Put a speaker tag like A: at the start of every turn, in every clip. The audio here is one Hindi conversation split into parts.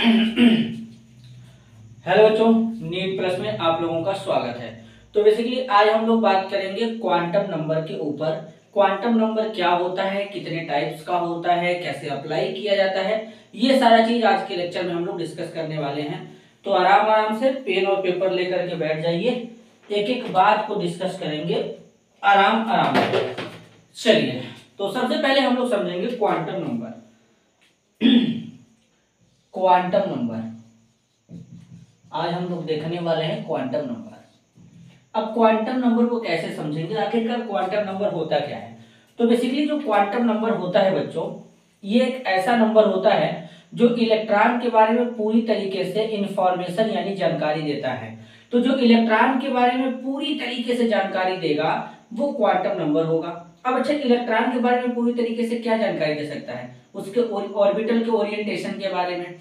A: हेलो बच्चों, नीट प्लस में आप लोगों का स्वागत है। तो बेसिकली आज हम लोग बात करेंगे क्वांटम नंबर के ऊपर। क्वांटम नंबर क्या होता है, कितने टाइप्स का होता है, कैसे अप्लाई किया जाता है, ये सारा चीज आज के लेक्चर में हम लोग डिस्कस करने वाले हैं। तो आराम आराम से पेन और पेपर लेकर के बैठ जाइए, एक एक बात को डिस्कस करेंगे आराम आराम से। चलिए, तो सबसे पहले हम लोग समझेंगे क्वांटम नंबर। क्वांटम नंबर आज हम लोग देखने वाले हैं क्वांटम नंबर। अब क्वांटम नंबर को कैसे समझेंगे, आखिरकार क्वांटम नंबर होता क्या है। तो बेसिकली जो क्वांटम नंबर होता है बच्चों, ये एक ऐसा नंबर होता है जो इलेक्ट्रॉन के बारे में पूरी तरीके से इंफॉर्मेशन यानी जानकारी देता है। तो जो इलेक्ट्रॉन के बारे में पूरी तरीके से जानकारी देगा वो क्वांटम नंबर होगा। अब अच्छा, इलेक्ट्रॉन के बारे में पूरी तरीके से क्या जानकारी दे सकता है, उसके ऑर्बिटल के ओरिएंटेशन के बारे में,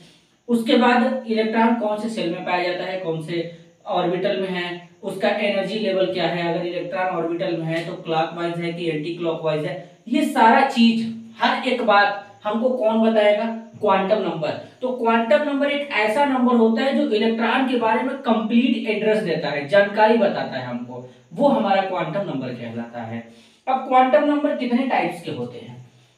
A: उसके बाद इलेक्ट्रॉन कौन से सेल में पाया जाता है, कौन से ऑर्बिटल में है, उसका एनर्जी लेवल क्या है, अगर इलेक्ट्रॉन ऑर्बिटल में है तो क्लॉकवाइज है कि एंटी क्लॉकवाइज है, ये सारा चीज हर एक बात हमको कौन बताएगा, क्वांटम नंबर। तो क्वांटम नंबर एक ऐसा नंबर होता है जो इलेक्ट्रॉन के बारे में कंप्लीट एड्रेस देता है, जानकारी बताता है हमको, वो हमारा क्वांटम नंबर कहलाता है। अब क्वांटम नंबर कितने टाइप्स के होते हैं,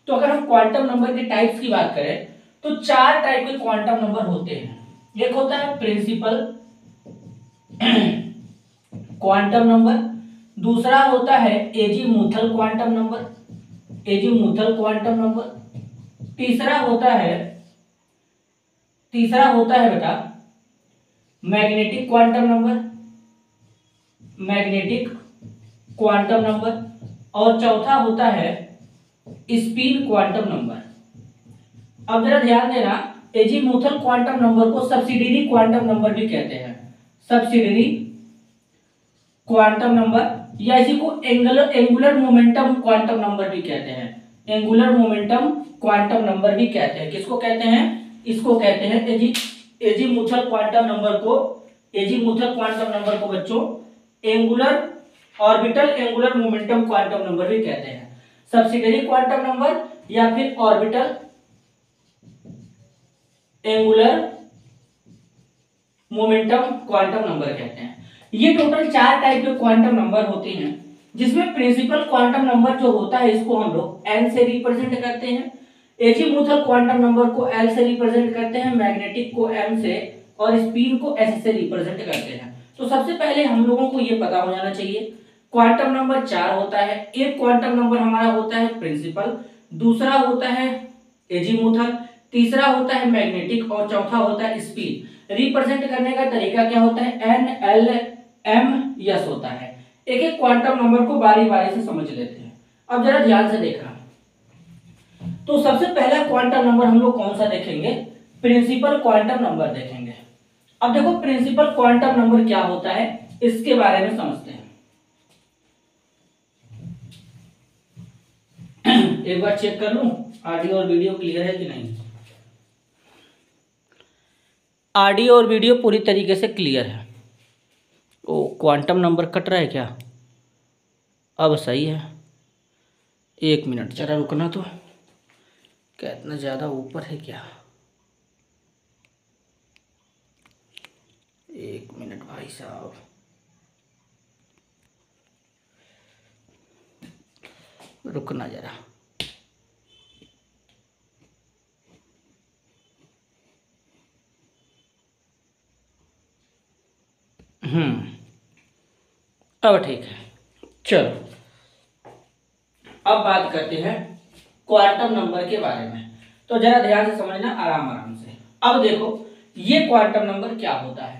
A: तो अगर हम क्वांटम नंबर के टाइप्स की बात करें तो चार टाइप के क्वांटम नंबर होते हैं। एक होता है प्रिंसिपल क्वांटम नंबर, दूसरा होता है azimuthal quantum number, azimuthal quantum number, तीसरा होता है बेटा magnetic quantum number, magnetic quantum number, और चौथा होता है स्पिन क्वांटम नंबर। अब जरा ध्यान देना, एजीमुथल क्वांटम नंबर को सब्सिडियरी क्वांटम नंबर भी कहते हैं, सब्सिडियरी क्वांटम नंबर, या इसी को एंगुलर मोमेंटम क्वांटम नंबर भी कहते हैं, एंगुलर मोमेंटम क्वांटम नंबर भी कहते हैं। किसको कहते हैं, इसको कहते हैं एजीमुथल क्वांटम नंबर को, एजीमुथल क्वांटम नंबर को बच्चों angular orbital angular momentum quantum number भी कहते हैं, सब्सिडियरी क्वांटम नंबर या फिर orbital angular momentum quantum number कहते हैं। ये टोटल चार टाइप के क्वांटम नंबर होते हैं, जिसमें प्रिंसिपल क्वांटम नंबर जो होता है इसको हम लोग n से रिप्रेजेंट करते हैं, एजीमुथल क्वांटम नंबर को l से रिप्रेजेंट करते हैं, मैग्नेटिक को m से और स्पिन को s से रिप्रेजेंट करते हैं। तो सबसे पहले हम लोगों को ये पता हो जाना चाहिए क्वांटम नंबर चार होता है। एक क्वांटम नंबर हमारा होता है प्रिंसिपल, दूसरा होता है एजीमुथल, तीसरा होता है मैग्नेटिक और चौथा होता है स्पिन। रिप्रेजेंट करने का तरीका क्या होता है, n l m s होता है। एक एक क्वांटम नंबर को बारी बारी से समझ लेते हैं। अब जरा ध्यान से देखना, तो सबसे पहला क्वांटम नंबर हम लोग कौन सा देखेंगे, प्रिंसिपल क्वांटम नंबर देखेंगे। अब देखो प्रिंसिपल क्वांटम नंबर क्या होता है, इसके बारे में समझते हैं। एक बार चेक कर लूं ऑडियो और वीडियो क्लियर है कि नहीं। ऑडियो और वीडियो पूरी तरीके से क्लियर है। ओ, क्वांटम नंबर कट रहा है क्या, अब सही है। एक मिनट जरा रुकना, तो क्या इतना ज़्यादा ऊपर है क्या, एक मिनट भाई साहब, रुकना जरा। अब ठीक है। चलो अब बात करते हैं क्वांटम नंबर के बारे में। तो जरा ध्यान से समझना आराम आराम से। अब देखो ये क्वांटम नंबर क्या होता है,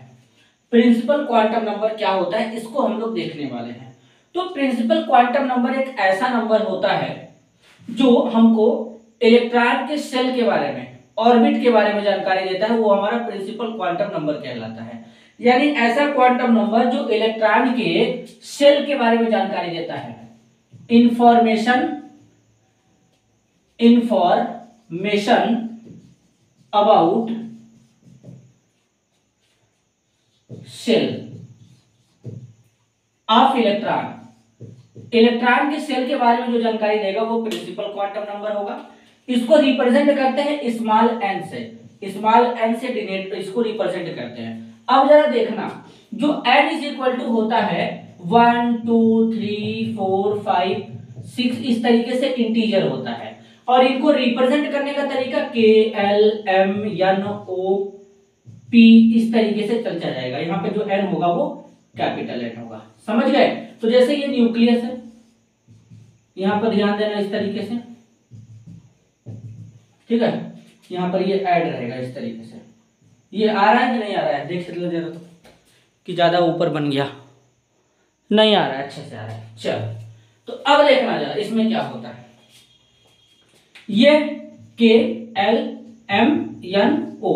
A: प्रिंसिपल क्वांटम नंबर क्या होता है, इसको हम लोग देखने वाले हैं। तो प्रिंसिपल क्वांटम नंबर एक ऐसा नंबर होता है जो हमको इलेक्ट्रॉन के सेल के बारे में, ऑर्बिट के बारे में जानकारी देता है, वो हमारा प्रिंसिपल क्वांटम नंबर कहलाता है। यानी ऐसा क्वांटम नंबर जो इलेक्ट्रॉन के सेल के बारे में जानकारी देता है, information about shell of electron, electron के सेल के बारे में जो जानकारी देगा वो प्रिंसिपल क्वांटम नंबर होगा। इसको रिप्रेजेंट करते हैं स्मॉल n से, स्मॉल n से डिनोट इसको रिप्रेजेंट करते हैं। अब जरा देखना, जो n इज इक्वल टू होता है 1 2 3 4 5 6 इस तरीके से इंटीजर होता है, और इनको रिप्रेजेंट करने का तरीका k l m n o p इस तरीके से चलता जाएगा। यहाँ पे जो n होगा वो कैपिटल N होगा, समझ गए। तो जैसे ये न्यूक्लियस है, यहाँ पर ध्यान देना इस तरीके से, ठीक है, यहाँ पर ये ऐड रहेगा इस तरीके से। ये आ रहा है कि नहीं आ रहा है, देख सकते हो जरा तो, कि ज्यादा ऊपर बन गया, नहीं आ रहा है, अच्छे से आ रहा है। चल, तो अब देखना जरा इसमें क्या होता है। ये K L M N O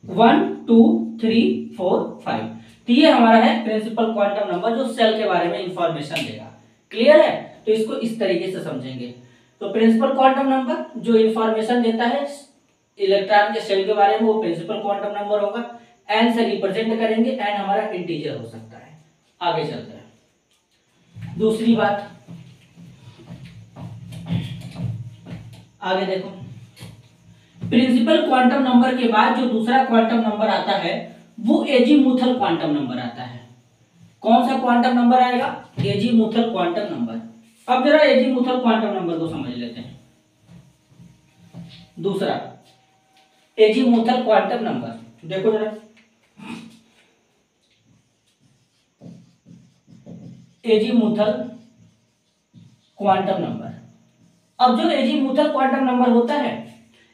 A: 1 2 3 4 5, तो ये हमारा है प्रिंसिपल क्वांटम नंबर जो सेल के बारे में इंफॉर्मेशन देगा। क्लियर है, तो इसको इस तरीके से समझेंगे। तो प्रिंसिपल क्वांटम नंबर जो इंफॉर्मेशन देता है इलेक्ट्रॉन के शेल के बारे में, वो प्रिंसिपल क्वांटम नंबर होगा। n से रिप्रेजेंट करेंगे, n हमारा इंटीजर हो सकता है। आगे चलते हैं, दूसरी बात आगे देखो। प्रिंसिपल क्वांटम नंबर के बाद जो दूसरा क्वांटम नंबर आता है वो एजीमुथल क्वांटम नंबर आता है। कौन सा क्वांटम नंबर आएगा? Azimuthal quantum number. अब जरा एजीमुथल क्वांटम नंबर को समझ लेते हैं। दूसरा एजीमुथल क्वांटम नंबर, देखो जरा, एजीमुथल क्वांटम नंबर। अब जो एजीमुथल क्वांटम नंबर होता है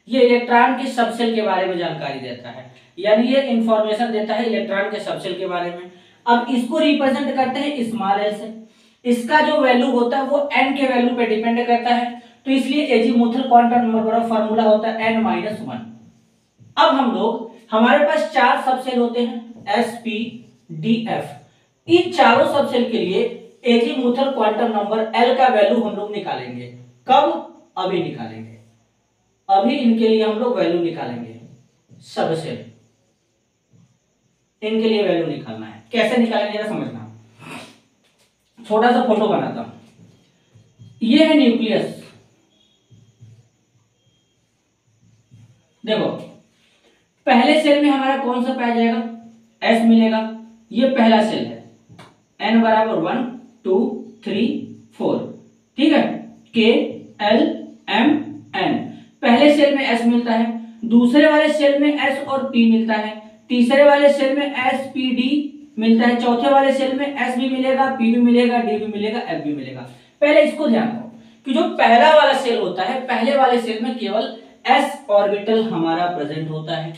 A: ये इलेक्ट्रॉन के सबसेल के बारे में जानकारी देता है, यानी ये इंफॉर्मेशन देता है इलेक्ट्रॉन के सबसेल के बारे में। अब इसको रिप्रेजेंट करते हैं स्मॉल एल से। इसका जो वैल्यू होता है वो n के वैल्यू पे डिपेंड करता है, तो इसलिए एजीमुथल क्वांटम नंबर का फॉर्मूला होता है n-1। अब हम लोग, हमारे पास 4 सबसेल होते हैं s p d f। इन चारों सबसेल के लिए एजीमुथल क्वांटम नंबर l का वैल्यू हम लोग निकालेंगे। कब? अभी निकालेंगे, अभी इनके लिए हम लोग वैल्यू निकालेंगे। सबसेल, इनके लिए वैल्यू निकालना है। कैसे निकालेंगे जरा समझना। छोटा सा फोटो बनाता हूं। ये है न्यूक्लियस, देखो पहले सेल में हमारा कौन सा पाया जाएगा? S मिलेगा। ये पहला सेल है, n बराबर 1 2 3 4, ठीक है, K L M N। पहले सेल में S मिलता है, दूसरे वाले सेल में S और P मिलता है, तीसरे वाले सेल में S P D मिलता है, चौथे वाले सेल में S भी मिलेगा, P भी मिलेगा, D भी मिलेगा, F भी मिलेगा। पहले इसको ध्यान दो कि जो पहला वाला सेल होता है, पहले वाले सेल में केवल s ऑर्बिटल हमारा प्रेजेंट होता है,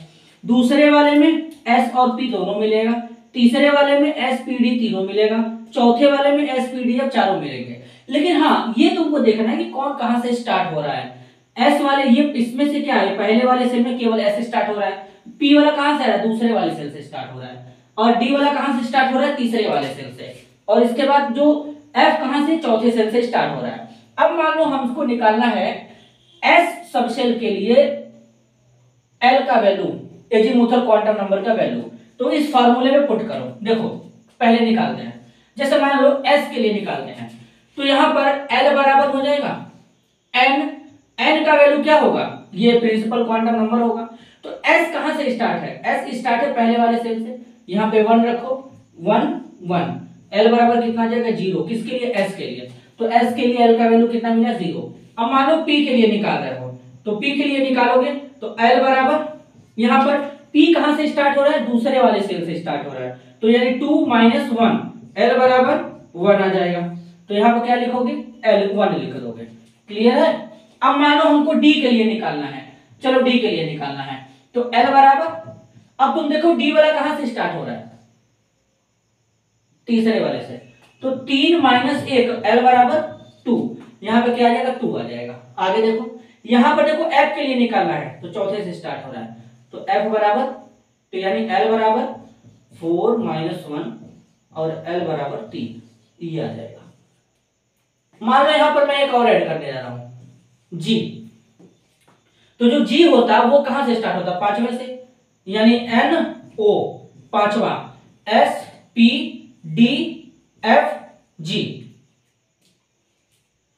A: दूसरे वाले में s और p दोनों मिलेगा, तीसरे वाले में s p d तीनों मिलेगा, चौथे वाले में s p d अब चारों मिलेंगे। लेकिन हाँ, ये तुमको देखना है कि कौन कहां से स्टार्ट हो रहा है। s वाले, ये इसमें से क्या है, पहले वाले सेल में केवल s स्टार्ट हो रहा है, p वाला कहां से आ रहा है? दूसरे वाले सेल से स्टार्ट हो रहा है, और d वाला कहां से स्टार्ट हो रहा है? तीसरे वाले सेल से, और इसके बाद जो f कहां से? चौथे सेल से स्टार्ट हो रहा है। अब मान लो हमको निकालना है s सबसेल के लिए l का वैल्यू, एजीमुथल क्वांटम नंबर का वैल्यू, तो इस फार्मूले में पुट करो। देखो पहले निकालते हैं, जैसे मान लो s के लिए निकालते हैं, तो यहां पर l बराबर हो जाएगा n का वैल्यू क्या होगा? ये प्रिंसिपल क्वांटम नंबर होगा। तो s कहां से स्टार्ट है? s स्टार्ट है पहले वाले सेल से, यहां पे 1 रखो, 1 1, l बराबर कितना आ जाएगा? 0। किसके लिए? s के लिए। तो s के लिए l का वैल्यू कितना मिला? 0। अब मान लो p के लिए निकाल रहे हो, तो p के लिए निकालोगे तो l बराबर, यहां पर p कहां से स्टार्ट हो रहा है? दूसरे वाले सेल से स्टार्ट हो रहा है, तो यानी 2 - 1, l बराबर 1 आ जाएगा। तो यहां पर क्या लिखोगे? l 1 लिख दोगे। क्लियर है? अब मान लो हमको d के लिए निकालना है, चलो d के लिए निकालना है, तो l बराबर, अब तुम देखो d वाला कहां से स्टार्ट हो रहा है? तीसरे वाले से, तो 3 - 1, l बराबर 2, यहां पे क्या आ जाएगा? 2 आ जाएगा। आगे देखो, यहां पर देखो f के लिए निकालना है, तो चौथे से स्टार्ट हो रहा है, तो f बराबर, तो यानी l बराबर 4 - 1 और l बराबर 3, ये आ जाएगा। मान लो यहां पर मैं एक और ऐड करने जा रहा हूं, g। तो जो g होता है वो कहां से स्टार्ट होता है? पांचवें से, यानी NO पांचवा, S P D F G,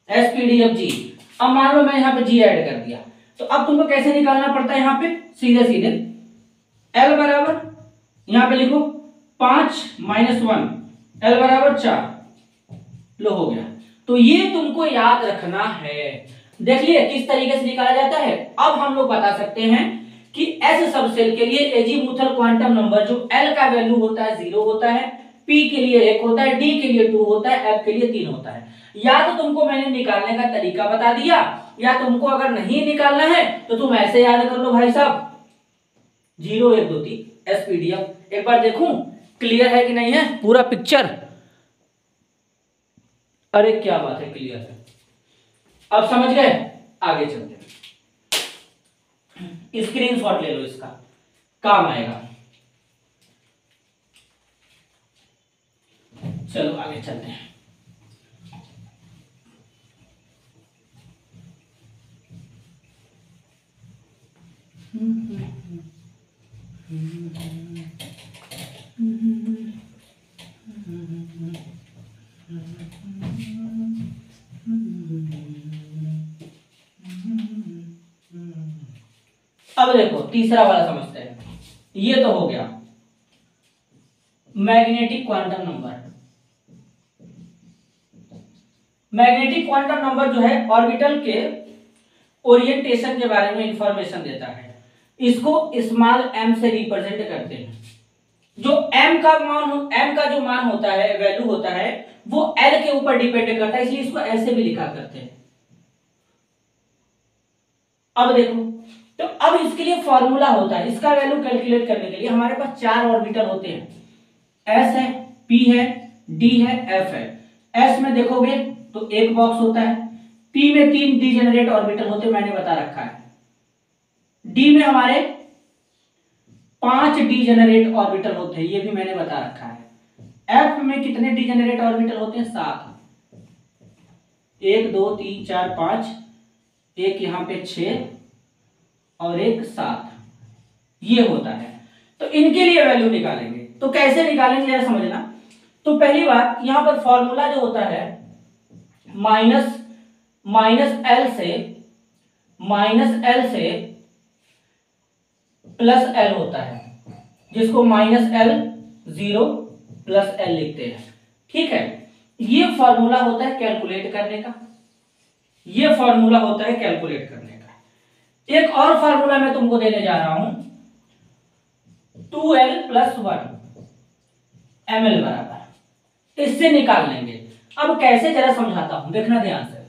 A: S P D F G। अब मान लो मैं यहाँ पे G ऐड कर दिया, तो अब तुमको कैसे निकालना पड़ता है? यहाँ पे सीधे सीधे L बराबर यहां पे लिखो 5 माइनस 1, L बराबर 4, लो हो गया। तो ये तुमको याद रखना है। देख लिए किस तरीके से निकाला जाता है। अब हम लोग बता सकते हैं कि एस सबसेल के लिए एजीमुथल क्वांटम नंबर जो L का वैल्यू होता है 0 होता है, P के लिए 1 होता है, D के लिए 2 होता है, F के लिए 3 होता है। या तो तुमको मैंने निकालने का तरीका बता दिया, या तुमको अगर नहीं निकालना है तो तुम ऐसे याद कर लो भाई साहब, 0 1 2 3 एसपीडीएफ। एक बार देखूं क्लियर है कि नहीं है पूरा पिक्चर। अरे क्या बात है, क्लियर है। अब समझ गए, आगे चलते हैं। स्क्रीनशॉट ले लो, इसका काम आएगा। चलो आगे चलते हैं। अब देखो तीसरा वाला समझते हैं। ये तो हो गया magnetic quantum number. Magnetic quantum number जो है ऑर्बिटल के ओरिएंटेशन के बारे में इंफॉर्मेशन देता है। इसको स्मॉल m से रिप्रेजेंट करते हैं। जो m का जो मान होता है, वैल्यू होता है, वो l के ऊपर डिपेंड करता है, इसलिए इसको ऐसे भी लिखा करते हैं। अब देखो, तो अब इसके लिए फॉर्मूला होता है। इसका वैल्यू कैलकुलेट करने के लिए हमारे पास 4 ऑर्बिटल होते हैं। s है, p है, d है, f है। s में देखोगे तो एक बॉक्स होता है, p में 3 डिजेनरेट ऑर्बिटल होते हैं, मैंने बता रखा है। d में हमारे 5 डिजेनरेट ऑर्बिटल होते हैं, ये भी मैंने बता रखा है। f में कितने डिजेनरेट ऑर्बिटल होते हैं? 7। 1 2 3 4 5, एक यहां पे 6 और एक 7, ये होता है। तो इनके लिए वैल्यू निकालेंगे। तो कैसे निकालेंगे जरा समझना। तो पहली बात, यहां पर फॉर्मूला जो होता है माइनस एल से प्लस एल होता है, जिसको -L 0 + L लिखते हैं। ठीक है, ये फॉर्मूला होता है कैलकुलेट करने का। ये फॉर्मूला होता है कैलकुलेट करने का। एक और फॉर्मूला मैं तुमको देने जा रहा हूं, 2L + 1 ml बराबर, इससे निकाल लेंगे। अब कैसे जरा समझाता हूं, देखना ध्यान से।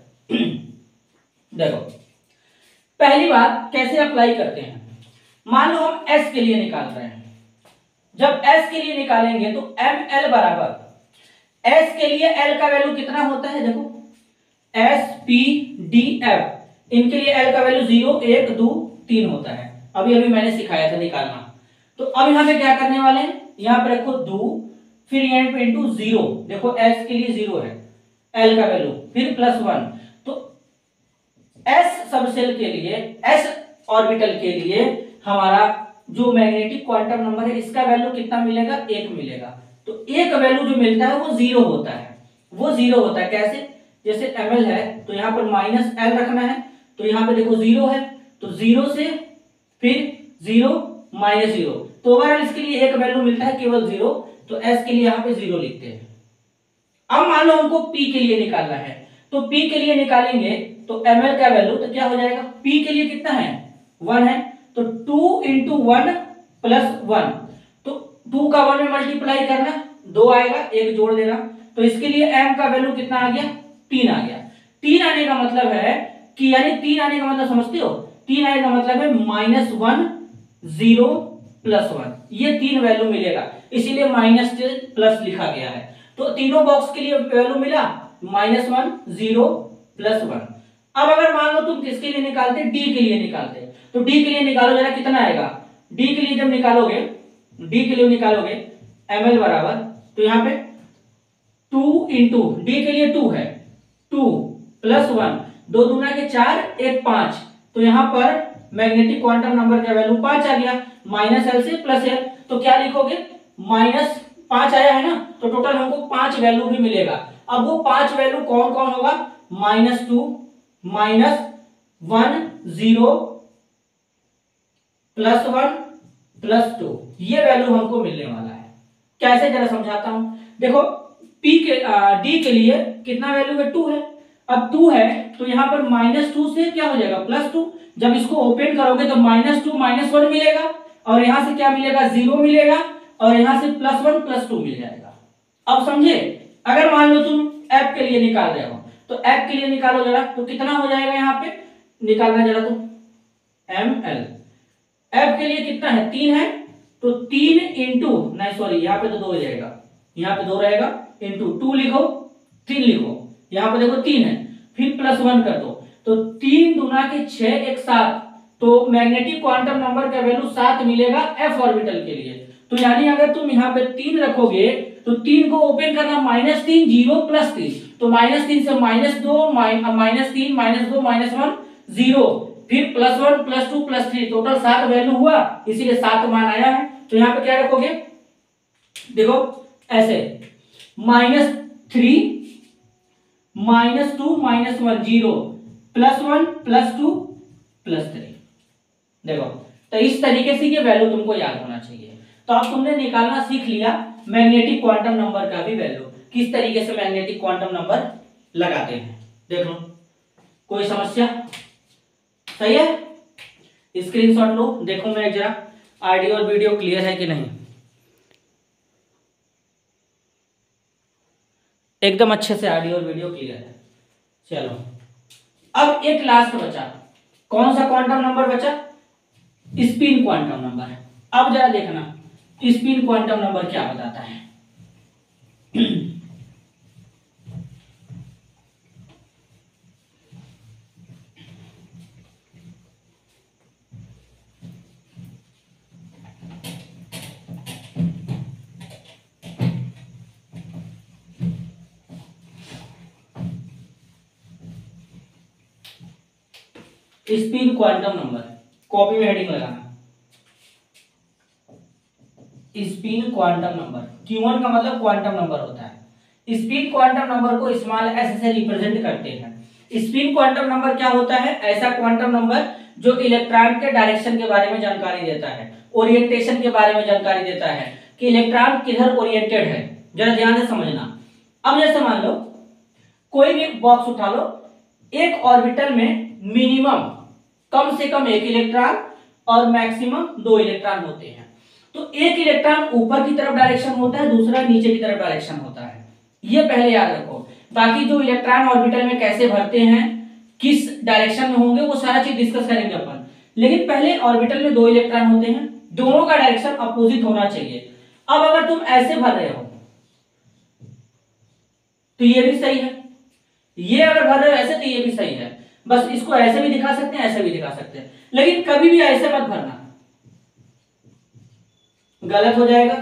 A: देखो पहली बात कैसे अप्लाई करते हैं। मान लो हम s के लिए निकाल रहे हैं। जब s के लिए निकालेंगे तो ml बराबर, s के लिए l का वैल्यू कितना होता है? देखो s p d f, इनके लिए l का वैल्यू 0 1 2 3 होता है। अभी मैंने सिखाया था निकालना। तो अब यहां पे क्या करने वाले हैं, यहां पे रखो 2, फिर यहां पे इंटू 0। देखो s के लिए 0 है l का वैल्यू, फिर +1। तो s सबसेल के लिए, s ऑर्बिटल के लिए हमारा जो मैग्नेटिक क्वांटम नंबर है, इसका वैल्यू कितना मिलेगा? 1 मिलेगा। तो एक वैल्यू जो मिलता है वो 0 होता है। वो 0 होता है कैसे? जैसे ml है तो यहां पर -L रखना है, तो यहां पे देखो 0 है, तो 0 से फिर 0 -0, तो ओवरऑल इसके लिए एक वैल्यू मिलता है केवल 0। तो s के लिए यहां पे 0 लिखते हैं। अब मान लो हमको p के लिए निकालना है, तो p के लिए निकालेंगे तो ml का वैल्यू तो क्या हो जाएगा, p के लिए कितना है? 1 है, तो 2 × 1 + 1, तो 2 का 1 में मल्टीप्लाई करना, 2 आएगा, 1 जोड़ देना। तो इसके लिए m का वैल्यू कितना आ गया? 3 आ गया। 3 आने का मतलब है कि, यानी 3 आने का मतलब समझते हो, 3 आने का मतलब है -1 0 +1, ये 3 वैल्यू मिलेगा, इसीलिए माइनस से प्लस लिखा गया है। तो तीनों बॉक्स के लिए वैल्यू मिला -1 0 +1। अब अगर मान लो तुम किसके लिए निकालते, d के लिए निकालते, तो d के लिए निकालो जरा, कितना आएगा? d के लिए जब निकालोगे, d के लिए निकालोगे ml बराबर, तो यहां पे 2 × d के लिए 2 है, 2 + 1, 2 दूना के 4 1 5, तो यहां पर मैग्नेटिक क्वांटम नंबर का वैल्यू 5 आ गया। -L से +L, तो क्या लिखोगे? -5 आया है ना, तो टोटल हमको 5 वैल्यू भी मिलेगा। अब वो 5 वैल्यू कौन कौन होगा? -2 -1 0 +1 +2 ये वैल्यू हमको मिलने वाला है। कैसे जरा समझाता हूं। देखो पी के डी के लिए कितना वैल्यू है 2 है। अब 2 है तो यहाँ पर -2 से क्या हो जाएगा +2। जब इसको ओपन करोगे तो -2 -1 मिलेगा और यहाँ से क्या मिलेगा 0 मिलेगा और यहाँ से +1 +2 मिल जाएगा। अब समझे। अगर मान लो तुम एफ के लिए निकाल रहे हो तो एफ के लिए निकालो जरा, तो कितना हो जाएगा यहाँ पे निकालना जरा तुम ml। एफ के लिए कितना है 3 है तो 3 इंटू नहीं सॉरी यहाँ पे तो 2 हो जाएगा, यहाँ पे 2 रहेगा इंटू 2 लिखो 3 लिखो, यहाँ पे देखो 3 है फिर +1 कर दो तो 3 दूना के 6 1 7 तो मैग्नेटिक क्वांटम नंबर का वैल्यू 7 मिलेगा एफ ऑर्बिटल के लिए। तो यानी अगर तुम यहाँ पे 3 रखोगे तो 3 को ओपन करना -3 0 +3 तो -3 से -2 -3 -2 -1 0 फिर +1 +2 +3 टोटल 7 वैल्यू हुआ, इसीलिए 7 मान आया है। तो यहाँ पे क्या रखोगे देखो ऐसे -3 -2 -1 0 +1 +2 +3 देखो। तो इस तरीके से ये वैल्यू तुमको याद होना चाहिए। तो अब तुमने निकालना सीख लिया मैग्नेटिक क्वांटम नंबर का भी वैल्यू, किस तरीके से मैग्नेटिक क्वांटम नंबर लगाते हैं। देख लो कोई समस्या सही है। स्क्रीनशॉट लो, देखो मैं जरा ऑडियो और वीडियो क्लियर है कि नहीं। एकदम अच्छे से ऑडियो और वीडियो क्लियर है। चलो अब एक लास्ट बचा, कौन सा क्वांटम नंबर बचा स्पिन क्वांटम नंबर। अब जरा देखना स्पिन क्वांटम नंबर क्या बताता है। स्पिन क्वांटम नंबर कॉपी में हेडिंग लगाना स्पिन क्वांटम नंबर। Q1 का मतलब क्वांटम नंबर होता है। स्पिन क्वांटम नंबर को स्मॉल s से रिप्रेजेंट करते हैं। स्पिन क्वांटम नंबर क्या होता है, ऐसा क्वांटम नंबर जो इलेक्ट्रॉन के डायरेक्शन के बारे में जानकारी देता है, ओरिएंटेशन के बारे में जानकारी देता है कि इलेक्ट्रॉन किधर ओरिएंटेड है। जरा ध्यान से समझना। अब जैसे मान लो कोई भी बॉक्स उठा लो, एक ऑर्बिटल में मिनिमम कम से कम 1 इलेक्ट्रॉन और मैक्सिमम 2 इलेक्ट्रॉन होते हैं। तो एक इलेक्ट्रॉन ऊपर की तरफ डायरेक्शन होता है, दूसरा नीचे की तरफ डायरेक्शन होता है, ये पहले याद रखो। बाकी जो इलेक्ट्रॉन ऑर्बिटल में कैसे भरते हैं, किस डायरेक्शन में होंगे, वो सारा चीज डिस्कस करेंगे अपन। लेकिन पहले ऑर्बिटल में 2 इलेक्ट्रॉन होते हैं, दोनों का डायरेक्शन अपोजिट होना चाहिए। अब अगर तुम ऐसे भर रहे हो तो ये भी सही है, ये अगर भर रहे हो ऐसे तो ये भी सही है। बस इसको ऐसे भी दिखा सकते हैं, ऐसे भी दिखा सकते हैं, लेकिन कभी भी ऐसे मत भरना, गलत हो जाएगा।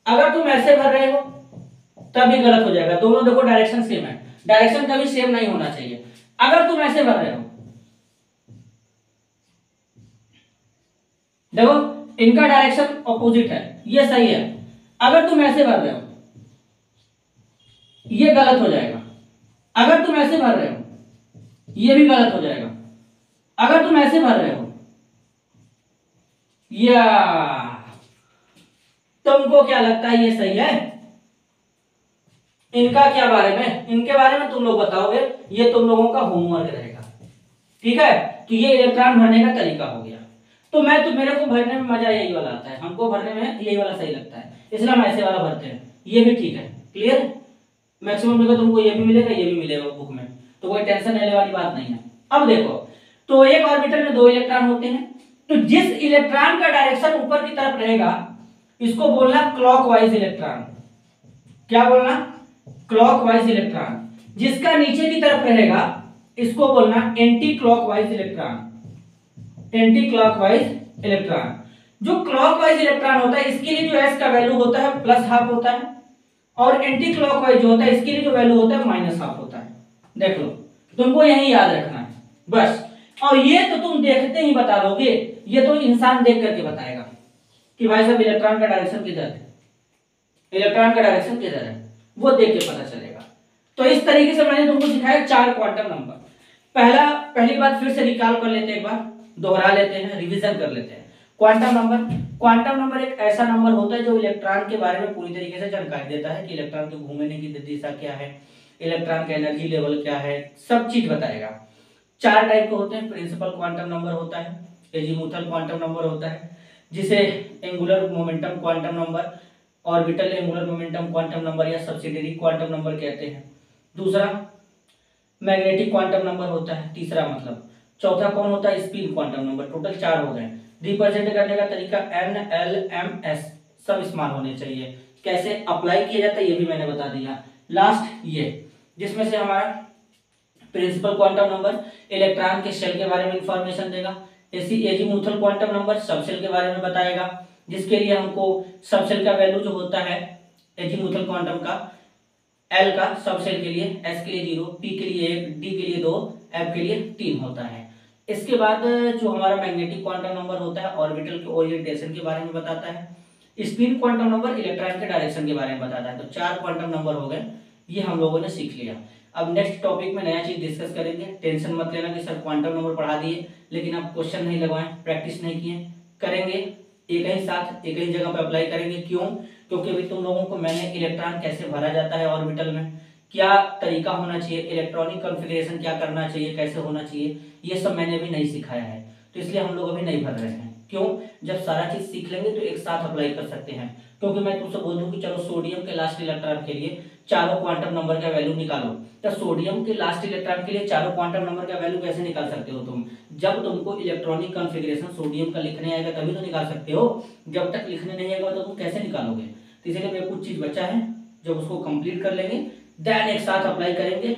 A: अगर तुम ऐसे भर रहे हो तब भी गलत हो जाएगा। दोनों देखो डायरेक्शन सेम है, डायरेक्शन कभी सेम नहीं होना चाहिए। अगर तुम ऐसे भर रहे हो देखो इनका डायरेक्शन अपोजिट है, ये सही है। अगर तुम ऐसे भर रहे हो ये गलत हो जाएगा। अगर तुम ऐसे भर रहे हो ये भी गलत हो जाएगा। अगर तुम ऐसे भर रहे हो या तुमको क्या लगता है ये सही है? इनका क्या बारे में, इनके बारे में तुम लोग बताओगे, ये तुम लोगों का होमवर्क रहेगा, ठीक है। तो ये इलेक्ट्रॉन भरने का तरीका हो गया। तो मेरे को भरने में मजा यही वाला आता है, हमको भरने में यही वाला सही लगता है, इसलिए हम ऐसे वाला भरते हैं। ये भी ठीक है, क्लियर। मैक्सिमम देखो तुमको ये भी मिलेगा, ये भी मिलेगा बुक में, तो कोई टेंशन लेने वाली बात नहीं है। अब देखो तो एक ऑर्बिटल में 2 इलेक्ट्रॉन होते हैं, तो जिस इलेक्ट्रॉन का डायरेक्शन ऊपर की तरफ रहेगा इसको बोलना क्लॉकवाइज इलेक्ट्रॉन। क्या बोलना? Clockwise electron. जिसका नीचे की तरफ रहेगा इसको बोलना anti clockwise electron. Anti clockwise electron. जो क्लॉकवाइज इलेक्ट्रॉन होता है इसके लिए जो s का वैल्यू होता है +½ होता है, और एंटी क्लॉकवाइज जो होता है इसके लिए जो वैल्यू होता है -½ होता है। देख लो, तुमको यही याद रखना है बस। और ये तो तुम देखते ही बता दोगे, ये तो इंसान देख करके बताएगा कि भाई साहब इलेक्ट्रॉन का डायरेक्शन किधर है, इलेक्ट्रॉन का डायरेक्शन किधर है, वो देख के पता चलेगा। तो इस तरीके से मैंने तुमको सिखाया 4 क्वांटम नंबर। पहली बात फिर से रिकॉल कर लेते हैं, एक बार दोहरा लेते हैं, रिवीजन कर लेते हैं। क्वांटम नंबर एक ऐसा नंबर होता है जो इलेक्ट्रॉन के बारे में पूरी तरीके से जानकारी देता है कि इलेक्ट्रॉन के घूमने की दिशा क्या है, इलेक्ट्रॉन का एनर्जी लेवल क्या है, सब चीज बताएगा। 4 टाइप के होते हैं। प्रिंसिपल क्वांटम नंबर होता है, एजीमुथल क्वांटम नंबर होता है, जिसे angular momentum quantum number, orbital angular momentum quantum number या सब्सिडियरी क्वांटम नंबर कहते हैं। दूसरा मैग्नेटिक क्वांटम नंबर होता है, तीसरा मतलब। चौथा कौन होता है? Spin quantum number. टोटल 4 हो गए। रिप्रेजेंट करने का तरीका एन एल एम एस सब इस्तेमाल होने चाहिए। कैसे अप्लाई किया जाता है ये भी मैंने बता दिया। लास्ट ये जिसमें से हमारा प्रिंसिपल क्वांटम नंबर इलेक्ट्रॉन के शेल के बारे में इंफॉर्मेशन देगा। Azimuthal quantum number sub shell के बारे में बताएगा, जिसके लिए हमको सब शेल का वैल्यू जो होता है एजीमुथल क्वांटम का, एल का सब शेल के लिए, एस के लिए 0, पी के लिए 1, डी के लिए 2, एफ के लिए 3 होता है। इसके बाद जो हमारा मैग्नेटिक क्वांटम नंबर होता है ऑर्बिटल के ओरिएंटेशन के बारे में बताता है। स्पिन क्वांटम नंबर इलेक्ट्रॉन के डायरेक्शन के बारे में बताता है। तो 4 क्वांटम नंबर हो गए, ये हम लोगों ने सीख लिया। अब नेक्स्ट टॉपिक में नया चीज डिस्कस करेंगे। टेंशन मत लेना कि सर क्वांटम नंबर पढ़ा दिए लेकिन आप क्वेश्चन नहीं लगवाएं, प्रैक्टिस नहीं किए। करेंगे एक ही साथ एक ही जगह पे अप्लाई करेंगे। क्यों? क्योंकि अभी तुम लोगों को मैंने इलेक्ट्रॉन कैसे भरा जाता है ऑर्बिटल में, क्या तरीका होना चाहिए, इलेक्ट्रॉनिक कॉन्फ़िगरेशन क्या करना चाहिए, कैसे होना चाहिए, ये सब मैंने अभी नहीं सिखाया है। तो इसलिए हम लोग अभी नहीं भर रहे हैं। क्यों? जब सारा चीज सीख लेंगे तो एक साथ अप्लाई कर सकते हैं। क्योंकि मैं तुमसे बोल दूं कि चलो सोडियम के लास्ट इलेक्ट्रॉन के लिए चारों क्वांटम नंबर का वैल्यू निकालो, तो सोडियम के लास्ट इलेक्ट्रॉन के लिए चारों क्वांटम नंबर का वैल्यू कैसे निकाल सकते हो तुम? जब तुमको इलेक्ट्रॉनिक कॉन्फ़िगरेशन सोडियम का लिखने आएगा तभी तो निकाल सकते हो। जब तक लिखने नहीं आएगा तो तुम कैसे निकालोगे? तो इसलिए मेरे कुछ चीज बचा है, जब उसको कंप्लीट कर लेंगे देन एक साथ अप्लाई करेंगे,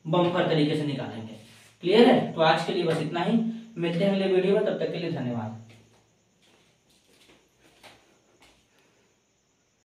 A: बम्पर तरीके से निकालेंगे। क्लियर है? तो आज के लिए बस इतना ही, मिलते हैं अगले वीडियो में, तब तक के लिए धन्यवाद।